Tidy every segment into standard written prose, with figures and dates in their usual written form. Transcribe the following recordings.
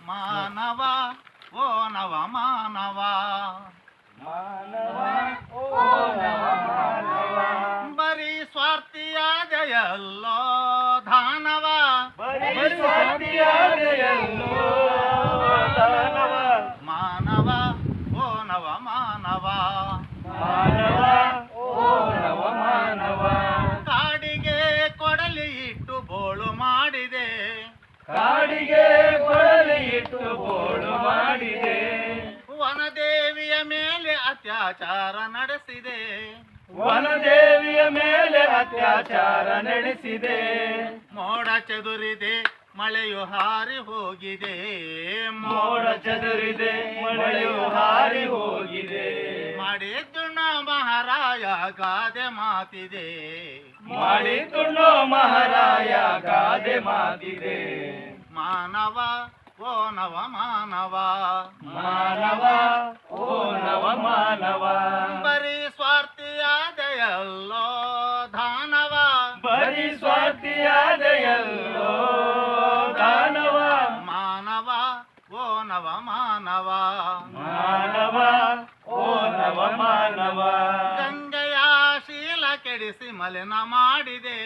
ಮಾನವ ಓ ನವ ಮಾನವ ಮಾನವ ಓ ನವ ಮಾನವ ಬರೀ ಸ್ವಾರ್ಥಿಯಾದೆಯಲ್ಲೋ ದಾನವ ಬರೀ ಸ್ವಾರ್ಥಿಯಾದೆಯಲ್ಲೋ ದಾನವ ಮಾನವ ಓ ನವ ಮಾನವ ಮಾನವ ಓ ನವ ಮಾನವ ಕಾಡಿಗೆ ಕೊಡಲಿ ಇಟ್ಟು ಬೋಳು ಮಾಡಿದೆ ಕಾಡಿಗೆ ಕೊಡಲಿ ಇಟ್ಟು ಬೋಳು ಮಾಡಿದೆ ವನದೇವಿಯ ಮೇಲೆ ಅತ್ಯಾಚಾರ ನಡೆಸಿದೆ ವನದೇವಿಯ ಮೇಲೆ ಅತ್ಯಾಚಾರ ನಡೆಸಿದೆ ಮೋಡ ಚದುರಿದೆ ಮಳೆಯು ಹಾರಿ ಹೋಗಿದೆ ಮೋಡ ಚದುರಿದೆ ಮಳೆಯು ಹಾರಿ ಹೋಗಿದೆ ಮಾಡಿದ್ದು ಮಹಾರಾಯ ಗಾದೆ ಮಾತಿದೆ ಮಾಡಿದ್ದು ಮಹಾರಾಯ ಗಾದೆ ಮಾತಿದೆ ಮಾನವ ಓ ನವ ಮಾನವ ಮಾನವ ಓ ನವ ಮಾನವ ಬರೀ ಸ್ವಾರ್ಥಿಯಾದೆಯಲ್ಲೋ ದಾನವ ಬರೀ ಸ್ವಾರ್ಥಿಯಾದೆಯಲ್ಲೋ ದಾನವ ಮಾನವ ಓ ನವ ಮಾನವ ಮಾನವ ಓ ನವ ಮಾನವ ಗಂಗೆಯ ಶೀಲ ಕೆಡಿಸಿ ಮಲಿನ ಮಾಡಿದೆ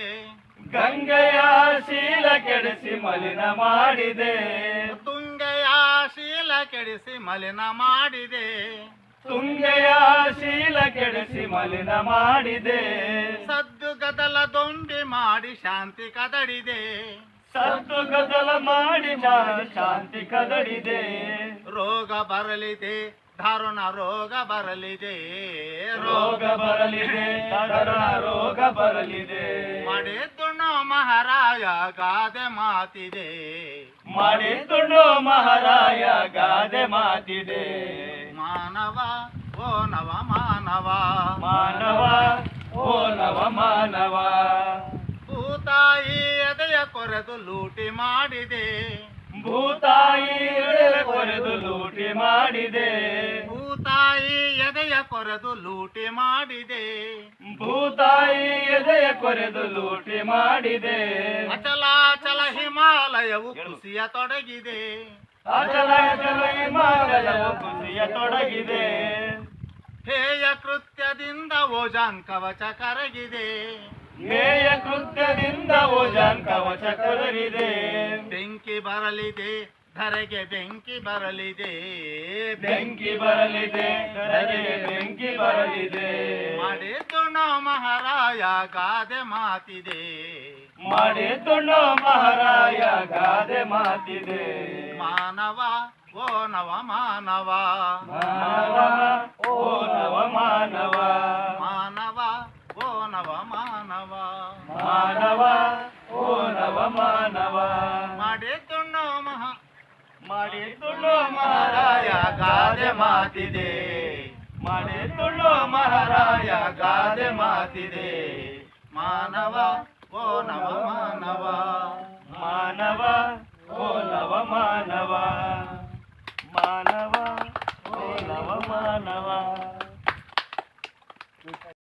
ಗಂಗೆಯ ಶೀಲ ಕೆಡಿಸಿ ಮಲಿನ ಮಾಡಿದೆ ತುಂಗೆಯ ಶೀಲ ಕೆಡಿಸಿ ಮಲಿನ ಮಾಡಿದೆ ತುಂಗೆಯ ಶೀಲ ಕೆಡಿಸಿ ಮಲಿನ ಮಾಡಿದೆ ಸದ್ದು ಗದಲ ದೊಂಬಿ ಮಾಡಿ ಶಾಂತಿ ಕದಡಿದೆ ಸತ್ತು ಗದಲ ಮಾಡಿ ಮಾಡಿ ಶಾಂತಿ ಕದಡಿದೆ ರೋಗ ಬರಲಿದೆ ದಾರುಣ ರೋಗ ಬರಲಿದೆ ರೋಗ ಬರಲಿದೆ ಕರುಣ ರೋಗ ಬರಲಿದೆ ಮಾಡಿದ್ದು ಮಹಾರಾಯ ಗಾದೆ ಮಾತಿದೆ ಮಾಡಿದ್ದು ಮಹಾರಾಯ ಗಾದೆ ಮಾತಿದೆ ಮಾನವ ಓ ನವ ಮಾನವ ಮಾನವ ಓ ನವ ಮಾನವ ಭೂತಾಯಿ ಎದೆಯ ಕೊರೆದು ಲೂಟಿ ಮಾಡಿದೆ ಭೂತಾಯಿ ಎದೆಯ ಕೊರೆದು ಲೂಟಿ ಮಾಡಿದೆ ಭೂತಾಯಿ ಎದೆಯ ಕೊರೆದು ಲೂಟಿ ಮಾಡಿದೆ ಭೂತಾಯಿ ಎದೆಯ ಕೊರೆದು ಲೂಟಿ ಮಾಡಿದೆ ಅಚಲಾಚಲ ಹಿಮಾಲಯವು ಕೃಷಿಯ ತೊಡಗಿದೆ ಅಚಲ ಅಚಲ ಹಿಮಾಲಯವು ಕುಸಿಯ ತೊಡಗಿದೆ ಹೇಯ ಕೃತ್ಯದಿಂದ ಓಜಾನ್ ಕವಚ ಕರಗಿದೆ ಹೇಯ ಕೃತ್ಯದಿಂದ ಓಜಾನ್ ಕವಚ ಕರಗಿದೆ ಬೆಂಕಿ ಬರಲಿದೆ ಧರೆಗೆ ಬೆಂಕಿ ಬರಲಿದೆ ಬೆಂಕಿ ಬರಲಿದೆ ಧರೆಗೆ ಬೆಂಕಿ ಬರಲಿದೆ ಮಾಡಿದ್ದು ಮಹಾರಾಯ ಗಾದೆ ಮಾತಿದೆ ಮಾಡಿದ್ದು ಮಹಾರಾಯ ಗಾದೆ ಮಾತಿದೆ ಮಾನವ ಓ ನವ ಮಾನವ ಮಾನವ ಓ ನವ ಮಾನವ ಮಾನವ ಓ ನವ ಮಾನವ ಮಾನವ ಓ ನವ ಮಾನವ ಮಾಡಿದ್ದು ಮಾಡಿದ್ದು ಮಹಾರಾಯ ಗಾದೆ ಮಾತಿದೆ ಮಾಡಿದ್ದು ಮಹಾರಾಯ ಗಾದೆ ಮಾತಿದೆ ಮಾನವ ಓ ನವ ಮಾನವ